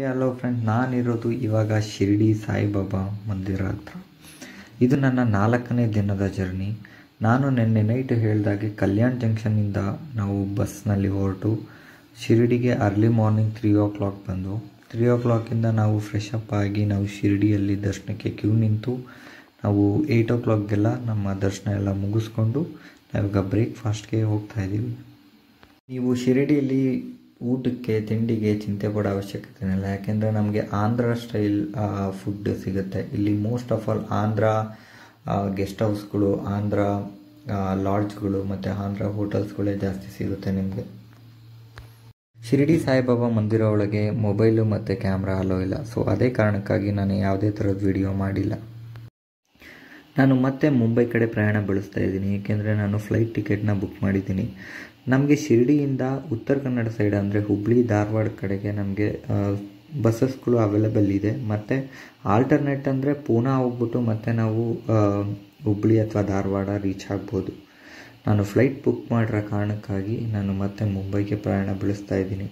Hello friend, ನಾನಿರೋದು ಇವಾಗ ಶಿರ್ಡಿ ಸಾಯಿಬಾಬಾ ಮಂದಿರ ಹತ್ರ. ಇದು ನನ್ನ 4ನೇ ದಿನದ ಜರ್ನಿ. ನಾನು ನಿನ್ನೆ ನೈಟ್ ಹೇಳಿದಾಗೆ ಕಲ್ಯಾಣ್ ಜಂಕ್ಷನ್ನಿಂದ ನಾವು ಬಸ್ನಲ್ಲಿ ಹೊರಟು ಶಿರ್ಡಿಗೆ ಅರ್ಲಿ ಮಾರ್ನಿಂಗ್ 3 o'clock ಬಂದು 3 o'clockಯಿಂದ ನಾವು ಫ್ರೆಶ್ ಅಪ್ ಆಗಿ ನಾವು ಶಿರ್ಡಿಯಲ್ಲಿ ದರ್ಶನಕ್ಕೆ ಕ್ಯೂ ನಿಂತು ನಾವು 8 o'clockಗೆಲ್ಲ ನಮ್ಮ ದರ್ಶನ ಎಲ್ಲ ಮುಗಿಸ್ಕೊಂಡು ನಾವೀಗ ಬ್ರೇಕ್ಫಾಸ್ಟ್ಗೆ ಹೋಗ್ತಾ ಇದ್ದೀವಿ. ನೀವು ಶಿರ್ಡಿಯಲ್ಲಿ ಊಟಕ್ಕೆ ತಿಂಡಿಗೆ ಚಿಂತೆ ಪಡೋ ಅವಶ್ಯಕತೆ ಇಲ್ಲ, ಯಾಕೆಂದರೆ ನಮಗೆ ಆಂಧ್ರ ಸ್ಟೈಲ್ ಫುಡ್ ಸಿಗುತ್ತೆ ಇಲ್ಲಿ. Most of all Andhra guest ಹೌಸ್ಗಳು, ಆಂಧ್ರ ಲಾಡ್ಜ್ಗಳು ಮತ್ತು ಆಂಧ್ರ ಹೋಟೆಲ್ಸ್ಗಳೇ ಜಾಸ್ತಿ ಸಿಗುತ್ತೆ ನಿಮಗೆ. ಶಿರ್ಡಿ ಸಾಯಿಬಾಬಾ ಮಂದಿರ ಒಳಗೆ ಮೊಬೈಲು ಮತ್ತು ಕ್ಯಾಮ್ರಾ ಅಲೋ ಇಲ್ಲ. ಸೊ ಅದೇ ಕಾರಣಕ್ಕಾಗಿ ನಾನು ಯಾವುದೇ ಥರದ ವಿಡಿಯೋ ಮಾಡಿಲ್ಲ. ನಾನು ಮತ್ತೆ ಮುಂಬೈ ಕಡೆ ಪ್ರಯಾಣ ಬೆಳೆಸ್ತಾ ಇದ್ದೀನಿ, ಏಕೆಂದರೆ ನಾನು ಫ್ಲೈಟ್ ಟಿಕೆಟ್ನ ಬುಕ್ ಮಾಡಿದ್ದೀನಿ. ನಮಗೆ ಶಿರ್ಡಿಯಿಂದ ಉತ್ತರ ಕನ್ನಡ ಸೈಡ್ ಅಂದರೆ ಹುಬ್ಳಿ ಧಾರವಾಡ ಕಡೆಗೆ ನಮಗೆ ಬಸ್ಸಸ್ಗಳು ಅವೈಲೇಬಲ್ ಇದೆ. ಮತ್ತು ಆಲ್ಟರ್ನೇಟ್ ಅಂದರೆ ಪೂನಾ ಹೋಗ್ಬಿಟ್ಟು ಮತ್ತೆ ನಾವು ಹುಬ್ಳಿ ಅಥವಾ ಧಾರವಾಡ ರೀಚ್ ಆಗ್ಬೋದು. ನಾನು ಫ್ಲೈಟ್ ಬುಕ್ ಮಾಡಿರೋ ಕಾರಣಕ್ಕಾಗಿ ನಾನು ಮತ್ತೆ ಮುಂಬೈಗೆ ಪ್ರಯಾಣ ಬೆಳೆಸ್ತಾ ಇದ್ದೀನಿ.